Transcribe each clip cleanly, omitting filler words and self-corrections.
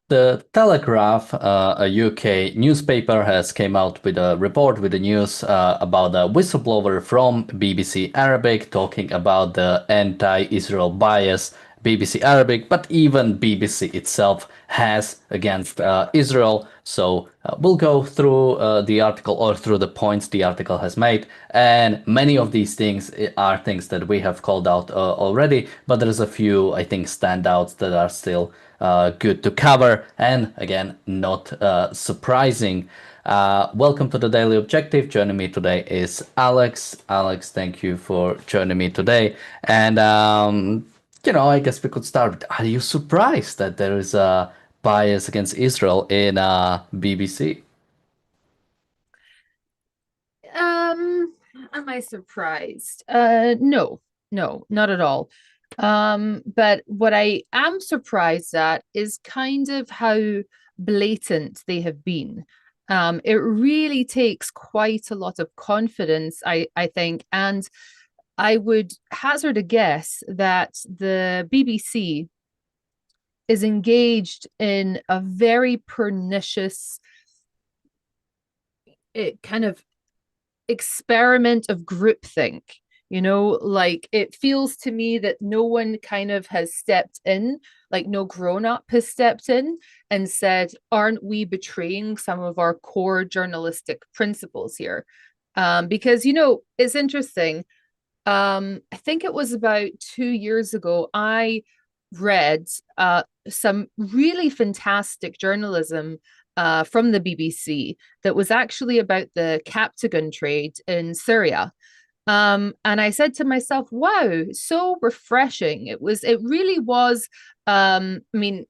The Telegraph, a UK newspaper, has came out with a report with the news about a whistleblower from BBC Arabic talking about the anti-Israel bias BBC Arabic, but even BBC itself has against Israel. So we'll go through the article or through the points the article has made, and many of these things are things that we have called out already, but there's a few, I think, standouts that are still good to cover, and again, not surprising. Welcome to the Daily Objective. Joining me today is Alex. Alex, thank you for joining me today. And, I guess we could start with, are you surprised that there is a bias against Israel in BBC? Am I surprised? No, no, not at all. But what I am surprised at is kind of how blatant they have been. It really takes quite a lot of confidence, I think, and I would hazard a guess that the BBC is engaged in a very pernicious kind of experiment of groupthink. Like it feels to me that no one kind of has stepped in, like no grown up has stepped in and said, aren't we betraying some of our core journalistic principles here? Because, it's interesting. I think it was about 2 years ago, I read some really fantastic journalism from the BBC that was actually about the captagon trade in Syria. And I said to myself, wow, so refreshing. It really was. I mean,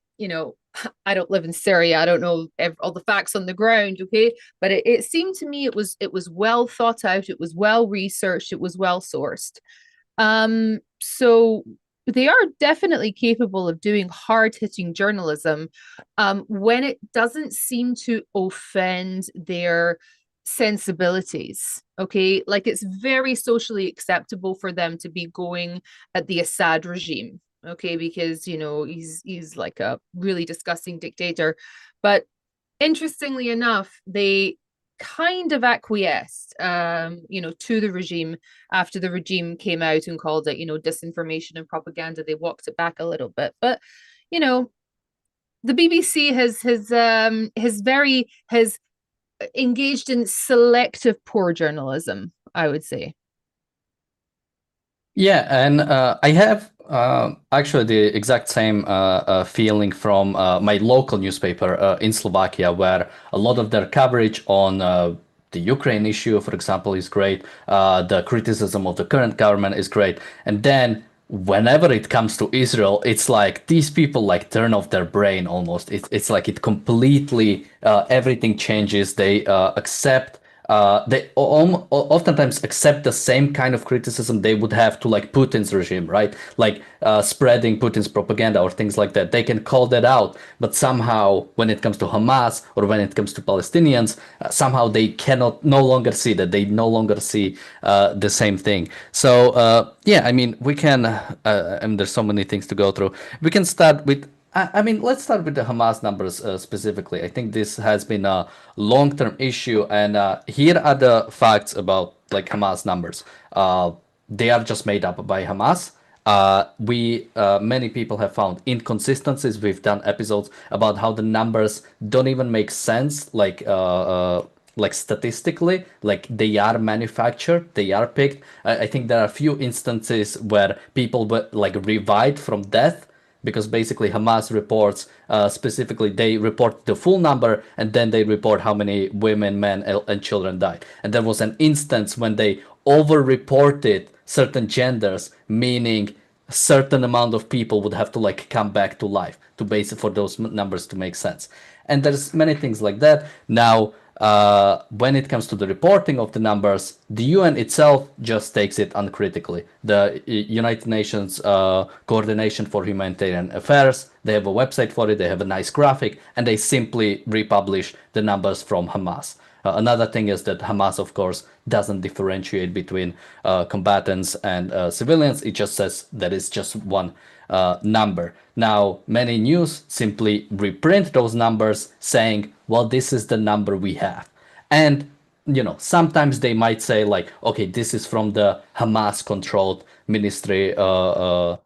I don't live in Syria. I don't know all the facts on the ground, okay? But it seemed to me it was well thought out, it was well researched, it was well sourced. So they are definitely capable of doing hard hitting journalism when it doesn't seem to offend their sensibilities. Okay. Like it's very socially acceptable for them to be going at the Assad regime. Okay. Because, he's like a really disgusting dictator. But interestingly enough, they kind of acquiesced, to the regime after the regime came out and called it, disinformation and propaganda. They walked it back a little bit, but you know, the BBC has engaged in selective poor journalism, I would say. Yeah, and I have actually the exact same feeling from my local newspaper in Slovakia, where a lot of their coverage on the Ukraine issue, for example, is great. The criticism of the current government is great. And then whenever it comes to Israel, it's like these people like turn off their brain almost. It's like it completely, everything changes. They accept they oftentimes accept the same kind of criticism they would have to like Putin's regime, right? Like spreading Putin's propaganda or things like that. They can call that out, but somehow when it comes to Hamas or when it comes to Palestinians, somehow they cannot no longer see that. They no longer see the same thing. So yeah, I mean, we can. And there's so many things to go through. We can start with I mean, let's start with the Hamas numbers specifically. I think this has been a long-term issue, and here are the facts about like Hamas numbers. They are just made up by Hamas. We Many people have found inconsistencies. We've done episodes about how the numbers don't even make sense, like statistically, like they are manufactured, they are picked. I think there are a few instances where people were like revived from death because basically Hamas reports specifically they report the full number and then they report how many women, men, and children died. And there was an instance when they over-reported certain genders, meaning a certain amount of people would have to like come back to life to base for those numbers to make sense. And there's many things like that. Now, when it comes to the reporting of the numbers, the UN itself just takes it uncritically. The United Nations Coordination for Humanitarian Affairs, they have a website for it, they have a nice graphic, and they simply republish the numbers from Hamas. Another thing is that Hamas, of course, doesn't differentiate between combatants and civilians. It just says that it's just one number. Now, many news simply reprint those numbers saying, well, this is the number we have. And sometimes they might say like, okay, this is from the Hamas-controlled ministry, the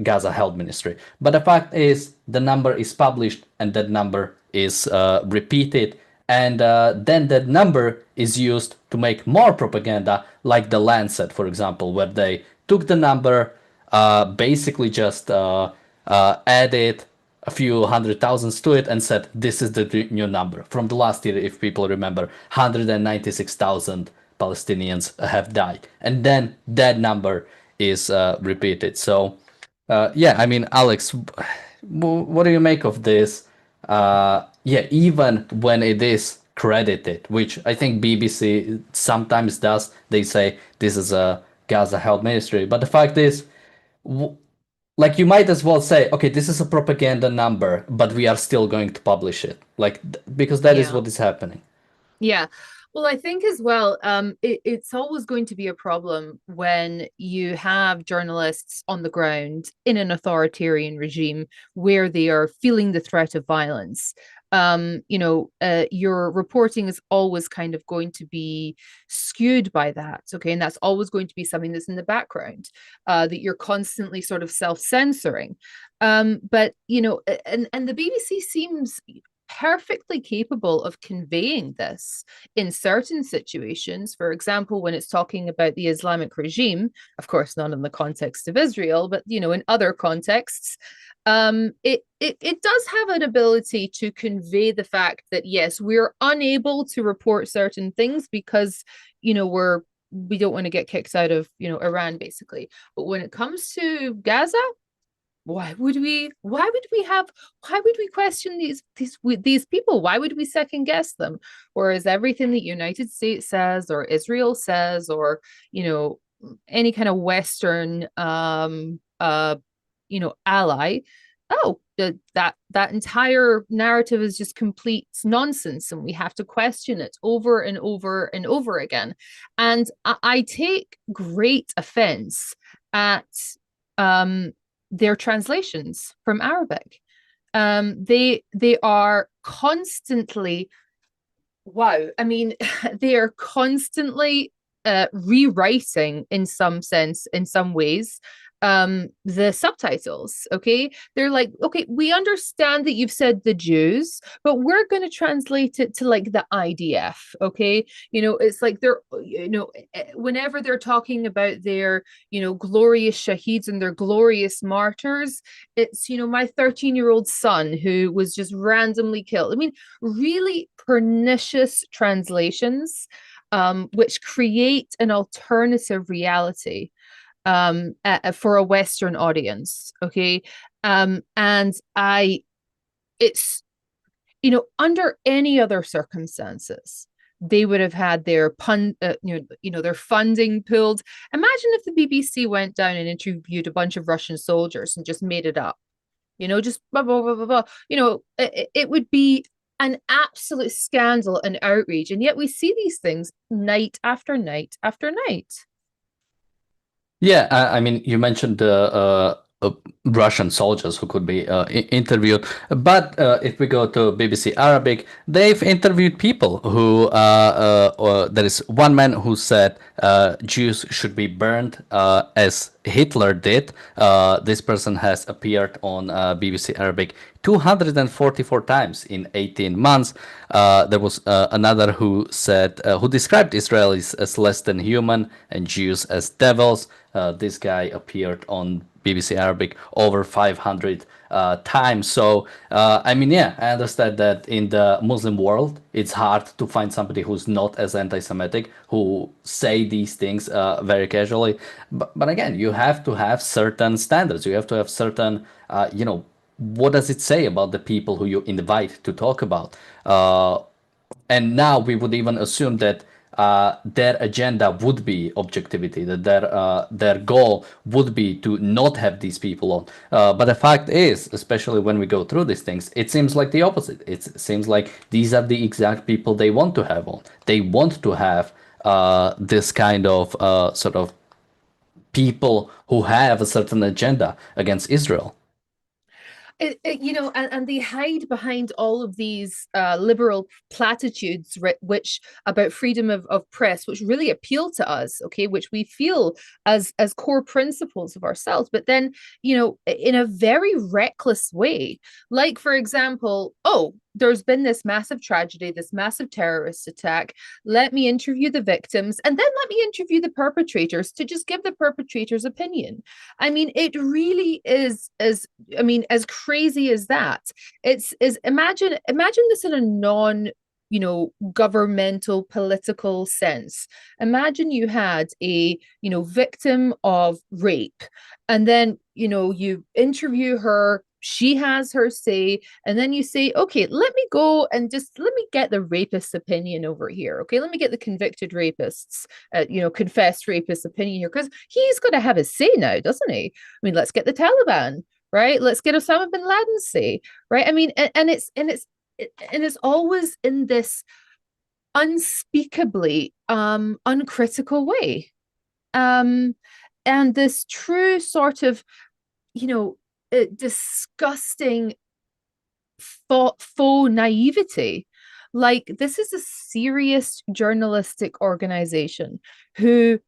Gaza Health Ministry. But the fact is, the number is published, and that number is repeated, and then that number is used to make more propaganda, like the Lancet, for example, where they took the number, basically just added a few hundred thousands to it and said, this is the new number. From the last year, if people remember, 196,000 Palestinians have died. And then that number is repeated. So, yeah, I mean, Alex, what do you make of this? Yeah, even when it is credited, which I think BBC sometimes does, they say this is a Gaza Health Ministry. But the fact is, like, you might as well say, okay, this is a propaganda number, but we are still going to publish it, like, because that is Yeah. what is happening. Yeah. Well, I think as well, it's always going to be a problem when you have journalists on the ground in an authoritarian regime where they are feeling the threat of violence. Your reporting is always kind of going to be skewed by that. Okay. And that's always going to be something that's in the background, that you're constantly sort of self-censoring. But and the BBC seems perfectly capable of conveying this in certain situations. For example, when it's talking about the Islamic regime, of course, not in the context of Israel, but in other contexts, it does have an ability to convey the fact that yes, we're unable to report certain things because we don't want to get kicked out of Iran, basically. But when it comes to Gaza, why would we question these people? Why would we second guess them? Whereas everything the United States says or Israel says or any kind of Western ally, that entire narrative is just complete nonsense, and we have to question it over and over and over again. And I take great offense at their translations from Arabic. They are constantly, wow. I mean, they are constantly rewriting in some sense, in some ways, the subtitles. Okay, they're like, okay, we understand that you've said the Jews, but we're going to translate it to like the IDF. Okay, it's like they're whenever they're talking about their glorious shaheeds and their glorious martyrs, it's my 13-year-old son who was just randomly killed. I mean, really pernicious translations, which create an alternative reality for a Western audience. Okay. And it's, under any other circumstances, they would have had their their funding pulled. Imagine if the BBC went down and interviewed a bunch of Russian soldiers and just made it up, just blah, blah, blah, blah, blah. It would be an absolute scandal and outrage. And yet we see these things night after night after night. Yeah, I mean, you mentioned Russian soldiers who could be interviewed, but if we go to BBC Arabic, they've interviewed people who, there is one man who said Jews should be burned as Hitler did. This person has appeared on BBC Arabic 244 times in 18 months. There was another who said, who described Israelis as less than human and Jews as devils. This guy appeared on BBC Arabic over 500 times. So, I mean, yeah, I understand that in the Muslim world, it's hard to find somebody who's not as anti-Semitic, who say these things very casually. But again, you have to have certain standards. You have to have certain, what does it say about the people who you invite to talk about? And now we would even assume that their agenda would be objectivity, that their goal would be to not have these people on. But the fact is, especially when we go through these things, it seems like the opposite. It seems like these are the exact people they want to have on. They want to have this kind of sort of people who have a certain agenda against Israel. And they hide behind all of these liberal platitudes, which about freedom of press, which really appeal to us, okay, which we feel as core principles of ourselves. But then, in a very reckless way, like for example, oh, there's been this massive tragedy, this massive terrorist attack. Let me interview the victims, and then let me interview the perpetrators to just give the perpetrators' opinion. I mean, it really is as crazy as that. It's is imagine this in a non governmental political sense. Imagine you had a victim of rape, and then you interview her, she has her say, and then you say, okay, let me go and just let me get the rapist's opinion over here. Okay, let me get the convicted rapist's confessed rapist's opinion here, because he's got to have his say now, doesn't he? I mean, let's get the Taliban, right? Let's get Osama bin Laden's say, right? I mean, and it's always in this unspeakably uncritical way, and this true sort of disgusting faux naivety. Like, this is a serious journalistic organization who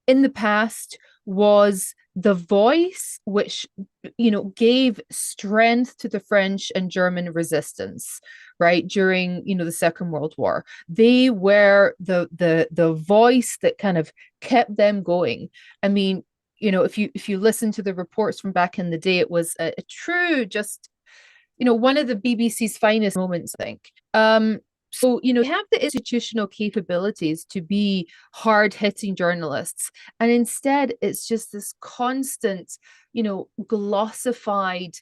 in the past was the voice which gave strength to the French and German resistance, right, during the Second World War. They were the voice that kind of kept them going. I mean, if you listen to the reports from back in the day, it was a true, just one of the BBC's finest moments, I think. So, have the institutional capabilities to be hard-hitting journalists. And instead, it's just this constant, glossified,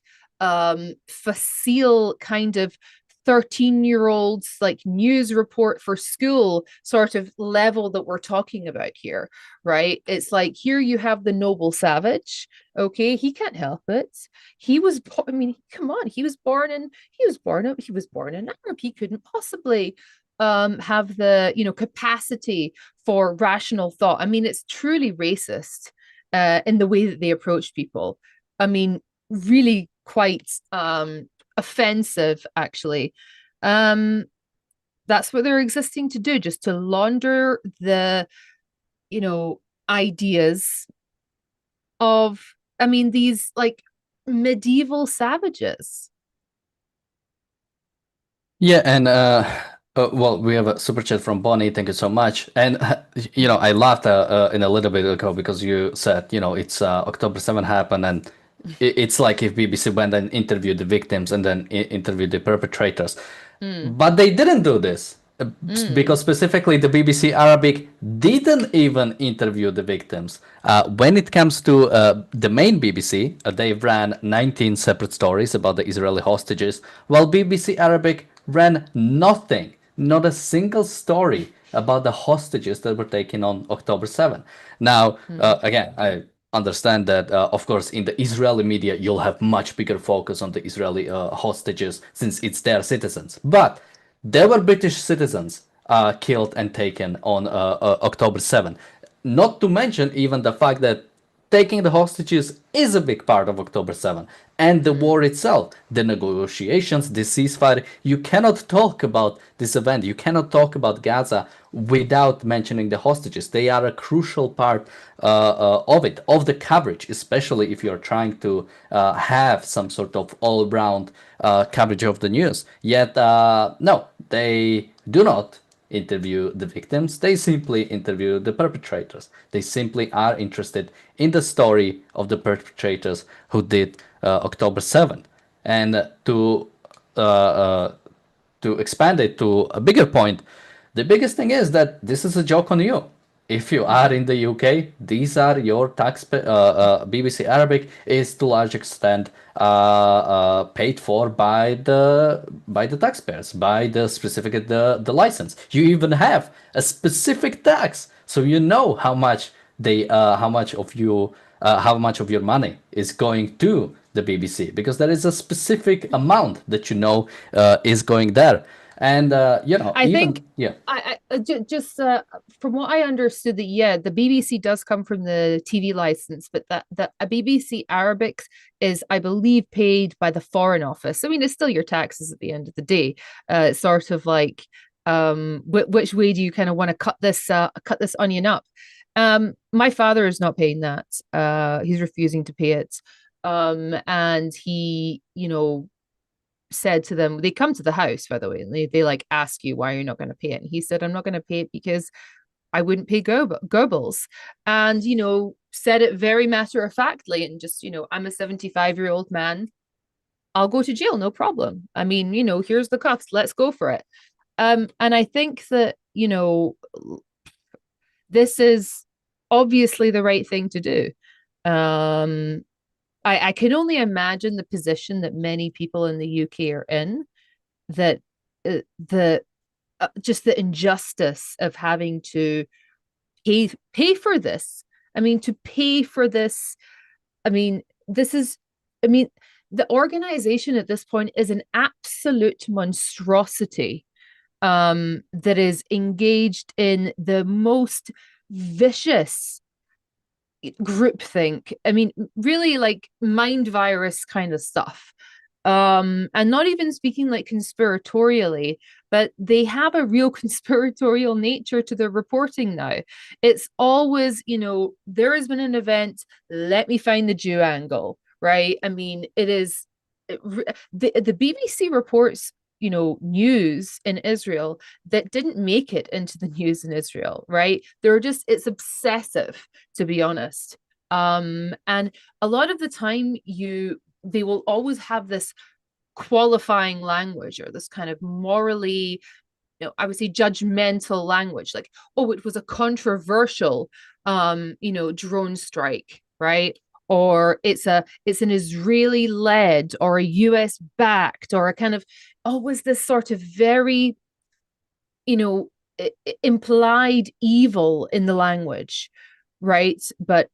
facile kind of 13-year-olds like news report for school sort of level that we're talking about here, right? It's like, here you have the noble savage. Okay, he can't help it. He was, I mean, come on, he was born in Arab. He couldn't possibly have the capacity for rational thought. I mean, it's truly racist in the way that they approach people. I mean, really quite offensive, actually. That's what they're existing to do, just to launder the ideas of, I mean, these like medieval savages. Yeah, and well, we have a super chat from Bonnie. Thank you so much. And I laughed in a little bit ago because you said, it's October 7 happened, and it's like if BBC went and interviewed the victims and then interviewed the perpetrators. But they didn't do this because specifically the BBC Arabic didn't even interview the victims. When it comes to the main BBC, they ran 19 separate stories about the Israeli hostages, while BBC Arabic ran nothing, not a single story about the hostages that were taken on October 7. Now, again, I understand that, of course, in the Israeli media, you'll have much bigger focus on the Israeli hostages since it's their citizens. But there were British citizens killed and taken on October 7. Not to mention even the fact that taking the hostages is a big part of October 7. And the war itself, the negotiations, the ceasefire. You cannot talk about this event. You cannot talk about Gaza without mentioning the hostages. They are a crucial part of it, of the coverage, especially if you're trying to have some sort of all-round coverage of the news. Yet, no, they do not interview the victims. They simply interview the perpetrators. They simply are interested in the story of the perpetrators who did October 7th. And to expand it to a bigger point, the biggest thing is that this is a joke on you. If you are in the UK, these are your BBC Arabic is to large extent paid for by the taxpayers, by the specific the license. You even have a specific tax, so you know how much how much of your money is going to the BBC, because there is a specific amount that is going there. And I think even yeah. just from what I understood that yeah, the BBC does come from the TV license, but that a BBC Arabic is, I believe, paid by the Foreign Office. I mean, it's still your taxes at the end of the day. It's sort of like which way do you kind of want to cut this onion up? My father is not paying that. He's refusing to pay it. And he, said to them, they come to the house, by the way, and they like ask you why you're not going to pay it. And he said, I'm not going to pay it because I wouldn't pay Goebbels. And, said it very matter of factly and just, I'm a 75-year-old man. I'll go to jail, no problem. I mean, here's the cuffs, let's go for it. And I think that, this is obviously the right thing to do. Um, I can only imagine the position that many people in the UK are in, that the just the injustice of having to pay for this. I mean, to pay for this. I mean, this is. I mean, the organization at this point is an absolute monstrosity. That is engaged in the most vicious groupthink. I mean, really like mind virus kind of stuff. And not even speaking like conspiratorially, but they have a real conspiratorial nature to their reporting now. It's always, there has been an event, let me find the Jew angle, right? I mean, it is the BBC reports news in Israel that didn't make it into the news in Israel, right? It's obsessive, to be honest. And a lot of the time they will always have this qualifying language or this kind of morally, I would say judgmental language, like, oh, it was a controversial drone strike, right? Or it's an Israeli led or a US backed or a kind of always this sort of very, implied evil in the language, right? But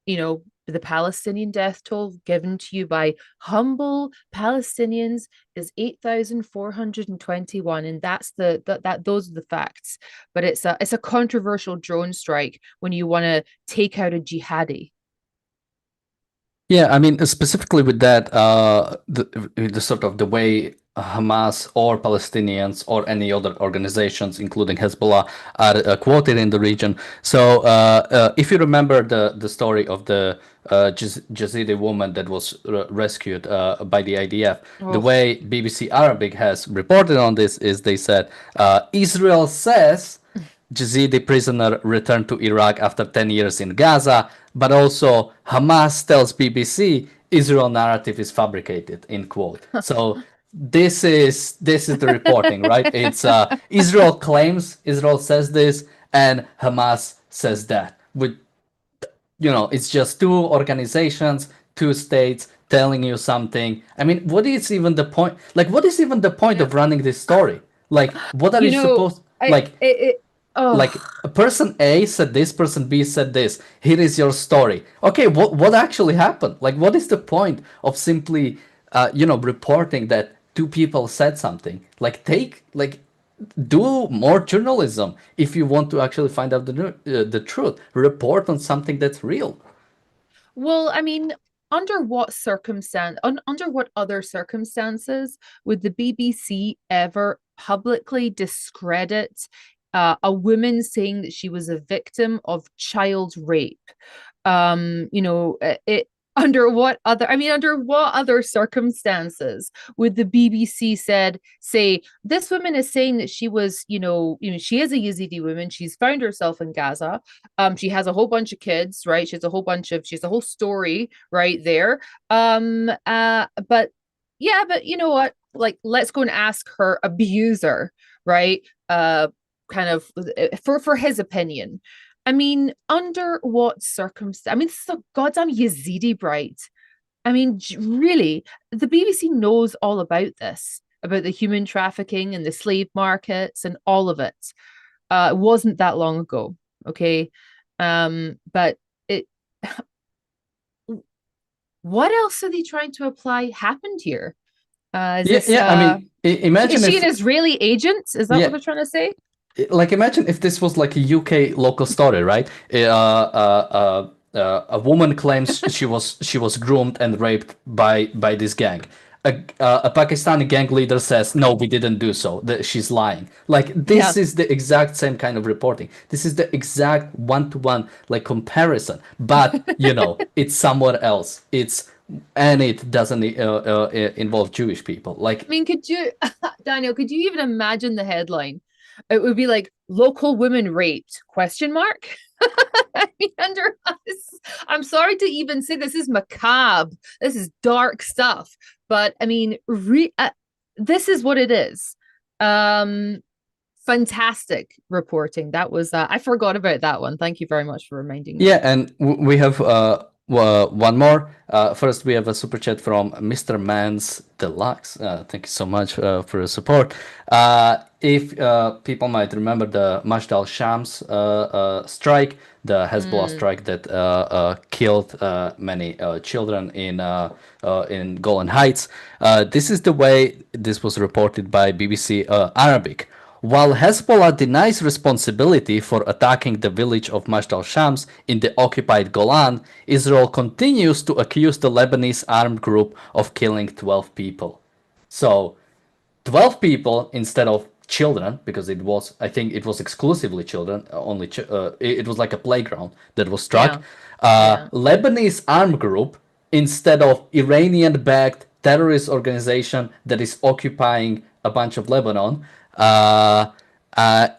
the Palestinian death toll given to you by humble Palestinians is 8,421, and that's those are the facts. But it's a controversial drone strike when you want to take out a jihadi. Yeah, I mean, specifically with that, the sort of the way Hamas or Palestinians or any other organizations, including Hezbollah, are quoted in the region. So, if you remember the story of the Yazidi woman that was rescued by the IDF, the Oh, way BBC Arabic has reported on this is they said, Israel says Yazidi prisoner returned to Iraq after 10 years in Gaza, but also Hamas tells BBC Israel narrative is fabricated, in quote. So this is the reporting, right? It's Israel says this, and Hamas says that. With it's just two organizations, two states telling you something. I mean, what is even the point? Like, what is even the point yeah. of running this story? Like, what are You you know, supposed I like? oh, Like a person A said this, person B said this. Here is your story. Okay, what actually happened? Like, what is the point of simply, reporting that two people said something? Do more journalism if you want to actually find out the truth. Report on something that's real. well, I mean, under what other circumstances would the BBC ever publicly discredit a woman saying that she was a victim of child rape? It under what other circumstances would the BBC say this woman is saying that she was, she is a Yazidi woman, she's found herself in Gaza, she has a whole bunch of kids, right? She has a whole story right there. But yeah, but you know what? Like, let's go and ask her abuser, right? Kind of for his opinion. I mean, under what circumstance? I mean, this is a goddamn Yazidi bride. I mean, really, the BBC knows all about this, about the human trafficking and the slave markets and all of it. It wasn't that long ago, okay? But it, what else are they trying to apply happened here? Is Yeah, this yeah. I mean, is imagine she if, an Israeli agent? Is that what yeah, they're trying to say? like imagine if this was like a UK local story, right? A woman claims she was groomed and raped by this gang. A Pakistani gang leader says no, we didn't do so. That she's lying. Like Yeah. this is the exact same kind of reporting. This is the exact one-to-one like comparison, but it's somewhere else. And it doesn't involve Jewish people. I Like mean, could you, Daniel, could you even imagine the headline? It would be like local woman raped question mark. I mean, under us, I'm sorry to even say this is macabre. This is dark stuff. But I mean, this is what it is. Um, Fantastic reporting. That was I forgot about that one. Thank you very much for reminding me. yeah, and we have one more. First, we have a super chat from Mr. Mans Deluxe. Thank you so much for your support. If people might remember the Majd al-Shams strike, the Hezbollah Mm. strike that killed many children in Golan Heights. This is the way this was reported by BBC Arabic. While Hezbollah denies responsibility for attacking the village of Majd al-Shams in the occupied Golan, Israel continues to accuse the Lebanese armed group of killing 12 people. So, 12 people instead of children, because I think it was exclusively children, it was like a playground that was struck. Yeah. Yeah. Lebanese armed group instead of Iranian-backed terrorist organization that is occupying a bunch of Lebanon.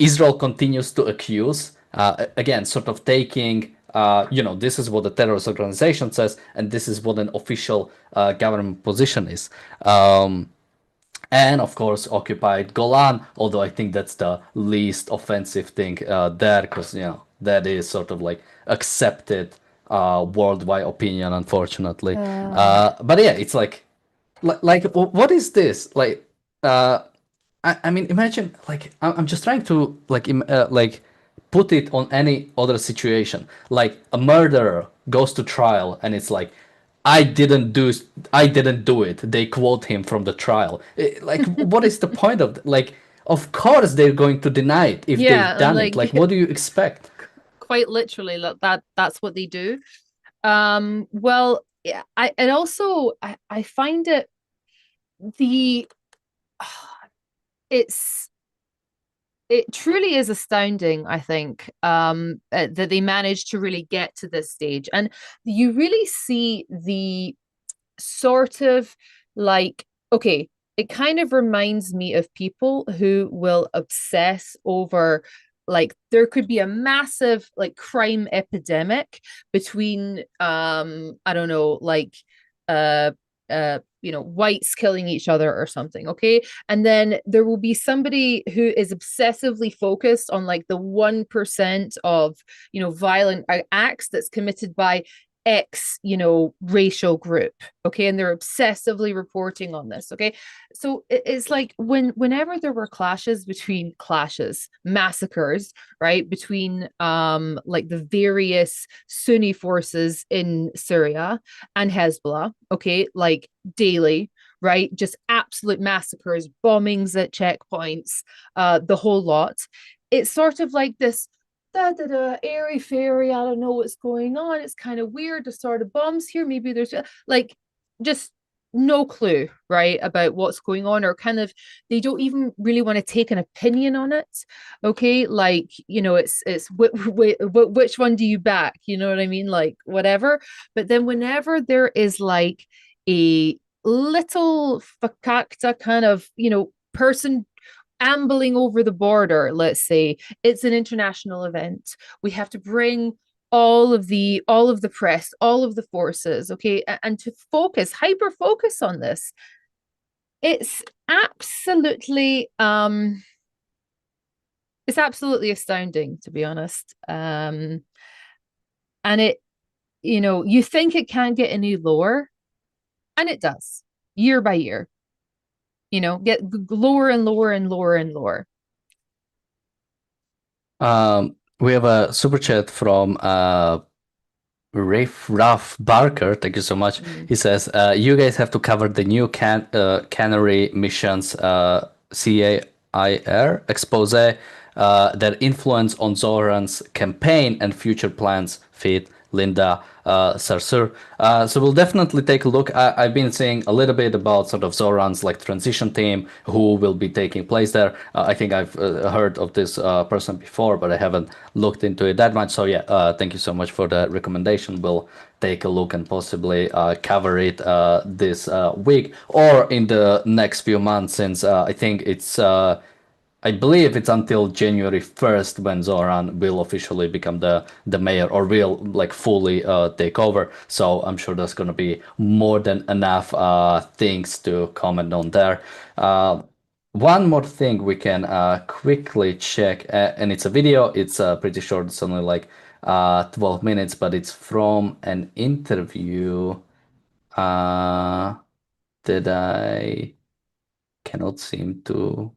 Israel continues to accuse, again, sort of taking, this is what the terrorist organization says, and this is what an official government position is. And of course, occupied Golan, although I think that's the least offensive thing there, because that is sort of like accepted worldwide opinion, unfortunately. Uh, But yeah, it's like what is this? Like, I mean, imagine like I'm just trying to like put it on any other situation. Like a murderer goes to trial, and it's like, I didn't do I didn't do it. They quote him from the trial. Like, what is the point of like? Of course, they're going to deny it if they've yeah, and done it. like Like, what do you expect? quite literally like that's what they do. Well, yeah, I find the it's it truly is astounding, I think, that they managed to really get to this stage. And you really see the sort of like, okay, it kind of reminds me of people who will obsess over like there could be a massive like crime epidemic between I don't know, like uh whites killing each other or something, okay? And then there will be somebody who is obsessively focused on like the 1% of violent acts that's committed by X, racial group, okay, and they're obsessively reporting on this, okay. So it's like whenever there were massacres, right, between like the various Sunni forces in Syria and Hezbollah, okay, like daily, right, just absolute massacres, bombings at checkpoints, the whole lot. It's sort of like this airy fairy. I don't know what's going on. It's kind of weird to start of bombs here. Maybe there's like just no clue, right, about what's going on, or kind of they don't even really want to take an opinion on it. Okay, like it's which one do you back? You know what I mean? Like whatever. But then whenever there is like a little fakakta kind of person ambling over the border, let's say it's an international event, we have to bring all of the press, all of the forces, okay, and to hyper focus on this. It's absolutely it's absolutely astounding, to be honest. And you think it can't get any lower, and it does, year by year, get lower and lower and lower and lower. We have a super chat from Rafe Ruff Barker, thank you so much. Mm. He says, you guys have to cover the new Canary missions CAIR expose, their influence on Zoran's campaign and future plans. Fit Linda Sarsour. So we'll definitely take a look. I've been saying a little bit about sort of Zoran's like transition team, who will be taking place there. I think I've heard of this person before, but I haven't looked into it that much. So yeah, thank you so much for the recommendation. We'll take a look and possibly cover it this week or in the next few months, since I think it's I believe it's until January 1st when Zoran will officially become the mayor, or will like fully take over. So I'm sure there's going to be more than enough things to comment on there. One more thing we can quickly check, and it's a video. It's pretty short. It's only like 12 minutes, but it's from an interview uh, that I cannot seem to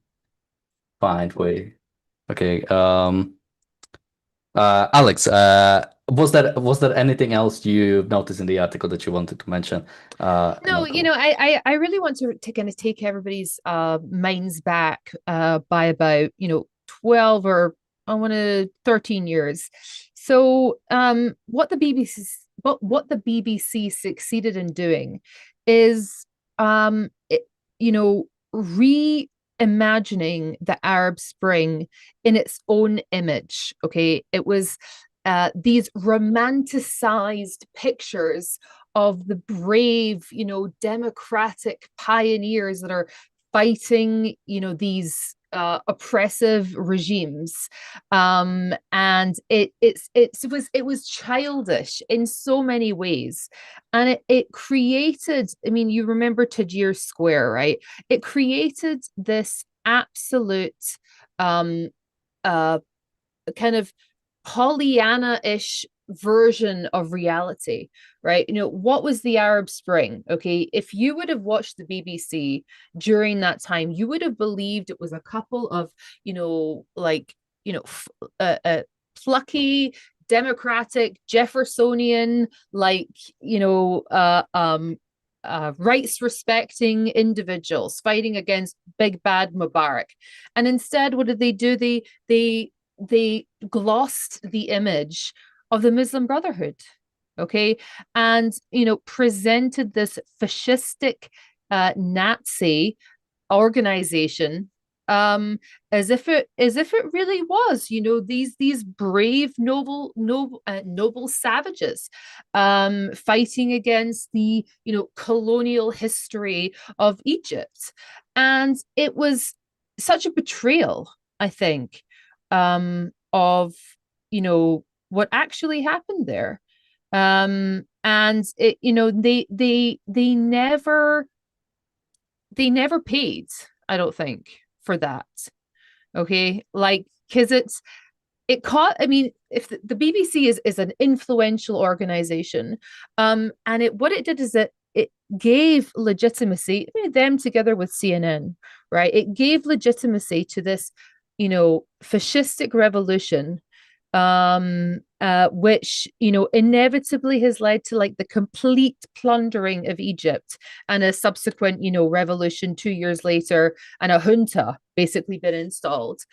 find. Wait. Okay. Alex, was there anything else you noticed in the article that you wanted to mention? No, I really want to kind of take everybody's minds back by about, 12 or I want to 13 years. So what the BBC succeeded in doing is you know, reimagining the Arab Spring in its own image. Okay. It was these romanticized pictures of the brave, democratic pioneers that are fighting, these oppressive regimes, and it was childish in so many ways, and it created. I mean, you remember Tajir Square, right? It created this absolute um uh kind of Pollyanna-ish version of reality, right? What was the Arab Spring? Okay, if you would have watched the BBC during that time, you would have believed it was a couple of, like, plucky, democratic, Jeffersonian, like, rights respecting individuals fighting against big bad Mubarak. And instead, what did they do? They glossed the image of the Muslim Brotherhood, okay, and presented this fascistic Nazi organization, as if it really was, these brave noble savages, fighting against the colonial history of Egypt. And it was such a betrayal, I think, of what actually happened there. And it they never paid, I don't think, for that. Okay, like, because it caught. I mean, if the BBC is an influential organization, and what it did is that it gave legitimacy, them together with CNN, right? It gave legitimacy to this, fascistic revolution, which inevitably has led to like the complete plundering of Egypt and a subsequent revolution 2 years later, and a junta basically been installed.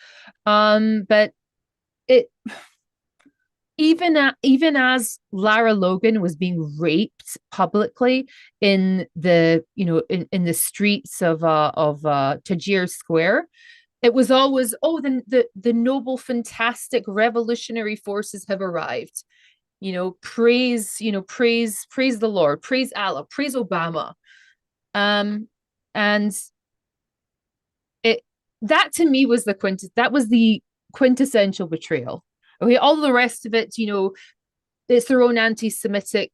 But it even as Lara Logan was being raped publicly in in the streets of Tahrir Square, it was always, oh, the noble, fantastic revolutionary forces have arrived. Praise the Lord, praise Allah, praise Obama. And it that to me was the quintessential betrayal. Okay, all the rest of it, it's their own anti-Semitic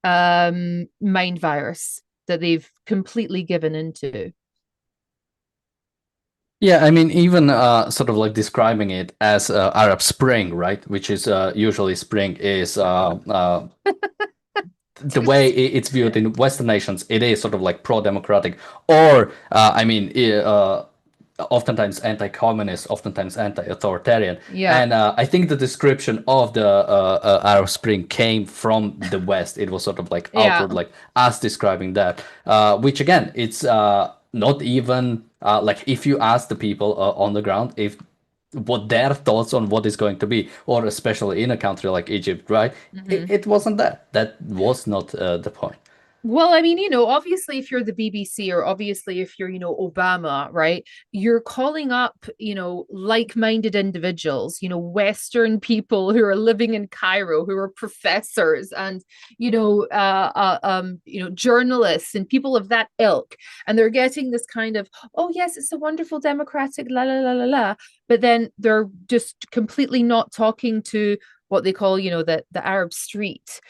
mind virus that they've completely given into. Yeah, I mean, even sort of like describing it as Arab Spring, right? Which is usually spring is the way it's viewed in Western nations. It is sort of like pro-democratic, or I mean, oftentimes anti-communist, oftentimes anti-authoritarian. Yeah. And I think the description of the Arab Spring came from the West. It was sort of like Yeah. outward, like us describing that, which again, it's not even like if you ask the people on the ground if what their thoughts on what is going to be, or especially in a country like Egypt, right? Mhm. It wasn't that. That was not the point. Well, I mean, obviously, if you're the BBC or obviously if you're, Obama, right, you're calling up, like-minded individuals, Western people who are living in Cairo, who are professors and, journalists and people of that ilk. And they're getting this kind of, oh, yes, it's a wonderful democratic la la la la la. But then they're just completely not talking to what they call, the Arab street,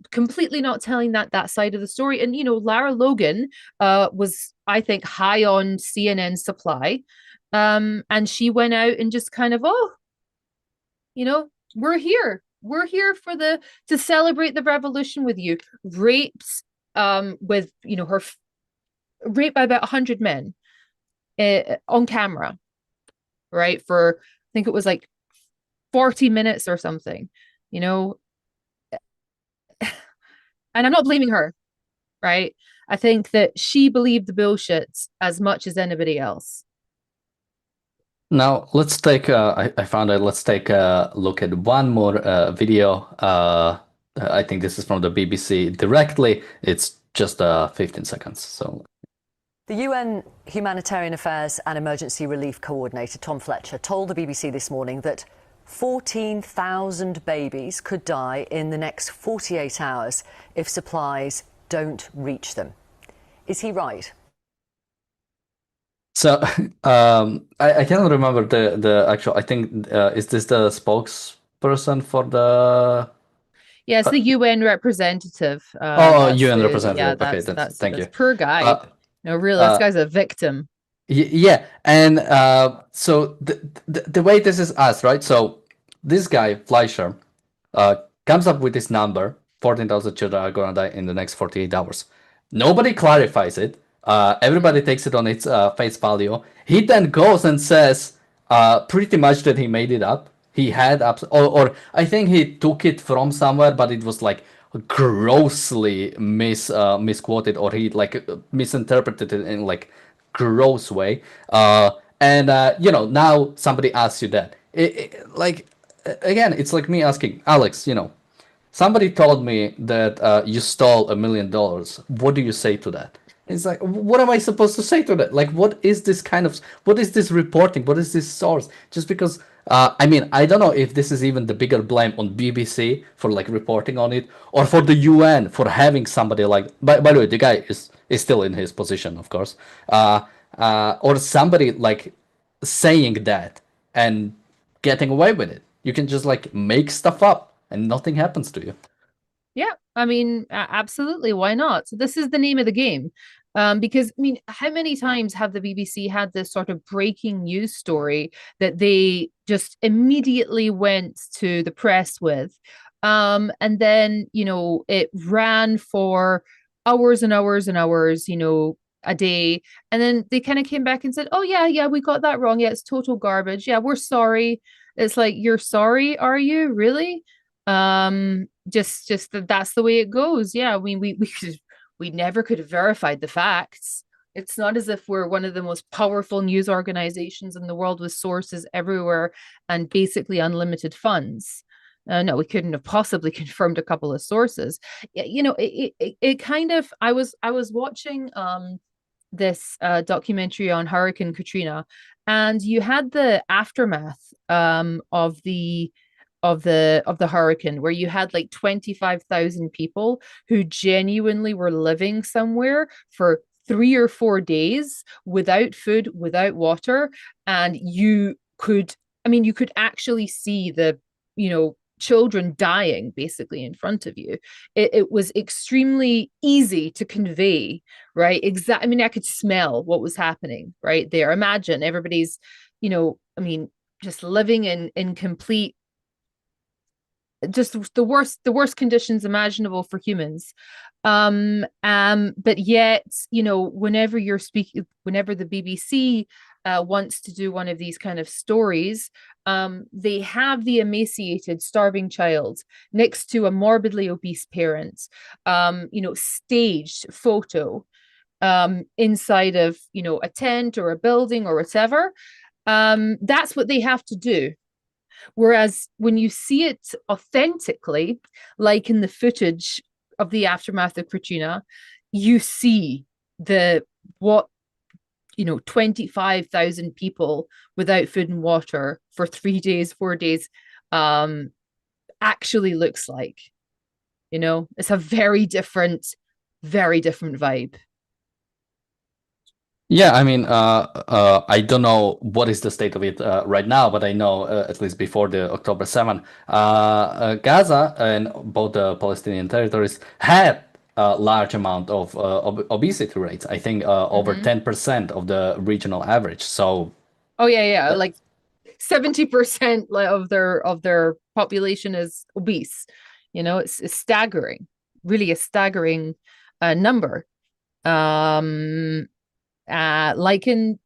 completely not telling that side of the story. And Lara Logan was, I think, high on CNN supply, and she went out and just kind of, oh, we're here for the to celebrate the revolution with you. Rapes with her raped by about 100 men on camera, right, for I think it was like 40 minutes or something, you know and I'm not blaming her, right? I think that she believed the bullshit as much as anybody else. Now let's take. I found out. Let's take a look at one more video. I think this is from the BBC directly. It's just 15 seconds. So the UN Humanitarian Affairs and Emergency Relief Coordinator, Tom Fletcher, told the BBC this morning that 14,000 babies could die in the next 48 hours if supplies don't reach them. Is he right? So I cannot remember the actual. I think is this the spokesperson for the? Yeah, it's the UN representative. Oh, That's UN the yeah, representative. Okay, thank that's you. poor guy. Uh, No, really, this uh, guy's a victim. Yeah, and so the way this is asked, right? So this guy Fleischer comes up with this number: 14,000 children are gonna die in the next 48 hours. Nobody clarifies it. Everybody takes it on its face value. He then goes and says pretty much that he made it up. He had or I think he took it from somewhere, but it was like grossly misquoted, or he like misinterpreted it in like gross way. And now somebody asks you that. Like again, it's like me asking Alex. Somebody told me that you stole $1 million. What do you say to that? It's like, what am I supposed to say to that? Like, what is this what is this reporting? What is this source? Just because, I mean, I don't know if this is even the bigger blame on BBC for like reporting on it, or for the UN for having somebody like, by the way, the guy is still in his position, of course, or somebody like saying that and getting away with it. You can just like make stuff up and nothing happens to you. Yeah, I mean, absolutely. Why not? So this is the name of the game. Because I mean, how many times have the BBC had this sort of breaking news story that they just immediately went to the press with? And then, it ran for hours and hours and hours, a day. And then they kind of came back and said, oh, yeah, we got that wrong. Yeah, it's total garbage. Yeah, we're sorry. It's like, you're sorry, are you? Really? Just that's the way it goes. Yeah, I mean, we never could have verified the facts. It's not as if we're one of the most powerful news organizations in the world with sources everywhere and basically unlimited funds. No, we couldn't have possibly confirmed a couple of sources. It kind of. I was watching this documentary on Hurricane Katrina, and you had the aftermath of the hurricane, where you had like 25,000 people who genuinely were living somewhere for 3 or 4 days without food, without water. And you could actually see the, children dying basically in front of you. It was extremely easy to convey, right? I mean, I could smell what was happening right there. Imagine everybody's, I mean, just living in complete, just the worst conditions imaginable for humans. But yet, whenever the BBC wants to do one of these kind of stories, they have the emaciated, starving child next to a morbidly obese parent, staged photo inside of, a tent or a building or whatever. That's what they have to do. Whereas when you see it authentically, like in the footage of the aftermath of Katrina, you see what 25,000 people without food and water for 3 days, 4 days, actually looks like. It's a very different vibe. Yeah, I mean, I don't know what is the state of it right now, but I know at least before the October 7, Gaza and both the Palestinian territories had a large amount of obesity rates. I think over 10% of the regional average. So, oh yeah, like 70% of their population is obese. It's staggering, really a staggering number. Like in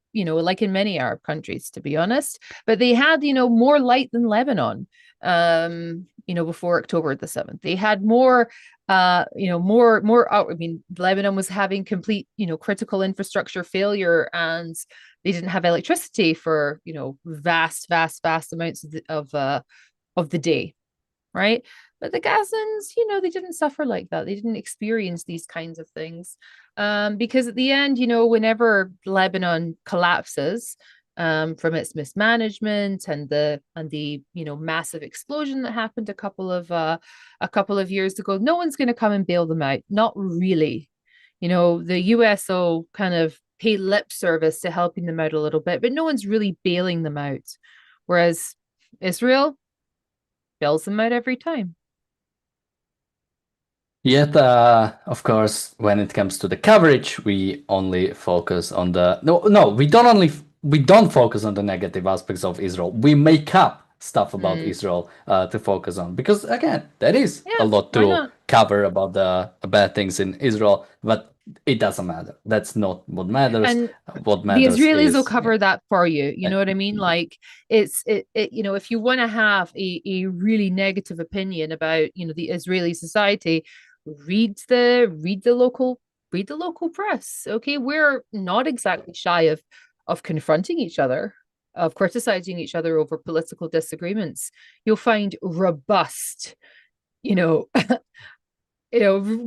many Arab countries, to be honest. But they had, more light than Lebanon, before October the 7th. They had more, more. I mean, Lebanon was having complete, critical infrastructure failure, and they didn't have electricity for, vast amounts of the day, right? But the Gazans, they didn't suffer like that. They didn't experience these kinds of things. Because at the end, whenever Lebanon collapses from its mismanagement and the massive explosion that happened a couple of years ago, no one's going to come and bail them out. Not really. The US will kind of pay lip service to helping them out a little bit, but no one's really bailing them out. Whereas Israel bails them out every time. Yet, of course, when it comes to the coverage, we only focus on we don't focus on the negative aspects of Israel. We make up stuff about Israel to focus on, because again, there is a lot to cover about the bad things in Israel, but it doesn't matter. That's not what matters. And what matters the Israelis is, will cover that for you. You know what I mean? Like if you want to have a really negative opinion about, the Israeli society, read the local press. Okay, we're not exactly shy of confronting each other, of criticizing each other over political disagreements. You'll find robust,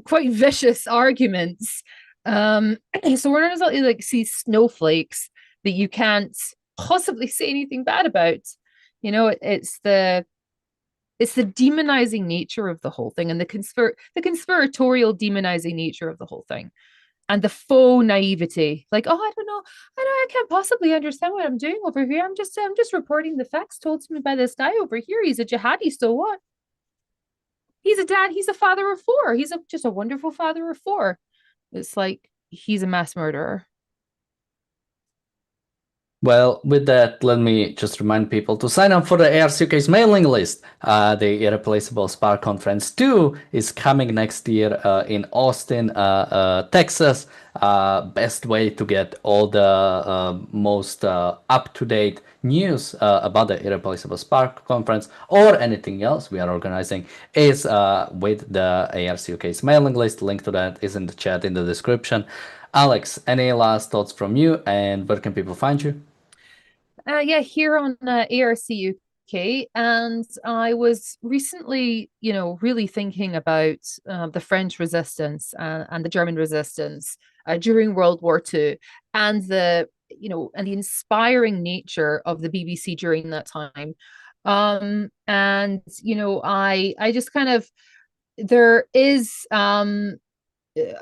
quite vicious arguments. So we're not exactly like see snowflakes that you can't possibly say anything bad about. It's the demonizing nature of the whole thing, and the conspiratorial demonizing nature of the whole thing, and the faux naivety. Like, oh, I don't know, I can't possibly understand what I'm doing over here. I'm just reporting the facts told to me by this guy over here. He's a jihadi, so what? He's a dad. He's a father of four. He's just a wonderful father of four. It's like he's a mass murderer. Well, with that, let me just remind people to sign up for the ARCUK's mailing list. The Irreplaceable Spark Conference 2 is coming next year in Austin, Texas. Best way to get all the most up-to-date news about the Irreplaceable Spark Conference or anything else we are organizing is with the ARCUK's mailing list. Link to that is in the chat in the description. Alex, any last thoughts from you, and where can people find you? Here on ARCUK, and I was recently, really thinking about the French resistance and the German resistance during World War II, and the inspiring nature of the BBC during that time. I just kind of there is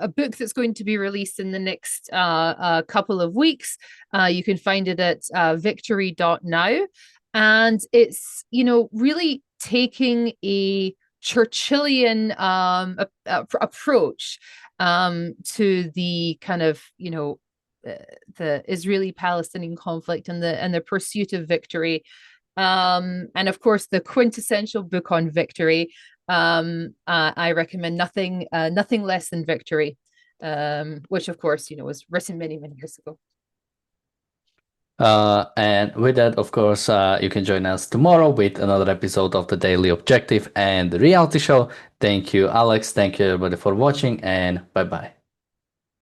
a book that's going to be released in the next couple of weeks. You can find it at victory.now. And it's, really taking a Churchillian approach to the kind of, the Israeli-Palestinian conflict and the pursuit of victory. And of course, the quintessential book on victory. I recommend nothing less than Victory, which of course, was written many, many years ago. And with that, of course, you can join us tomorrow with another episode of the Daily Objective and the Reality Show. Thank you, Alex. Thank you, everybody, for watching, and bye-bye.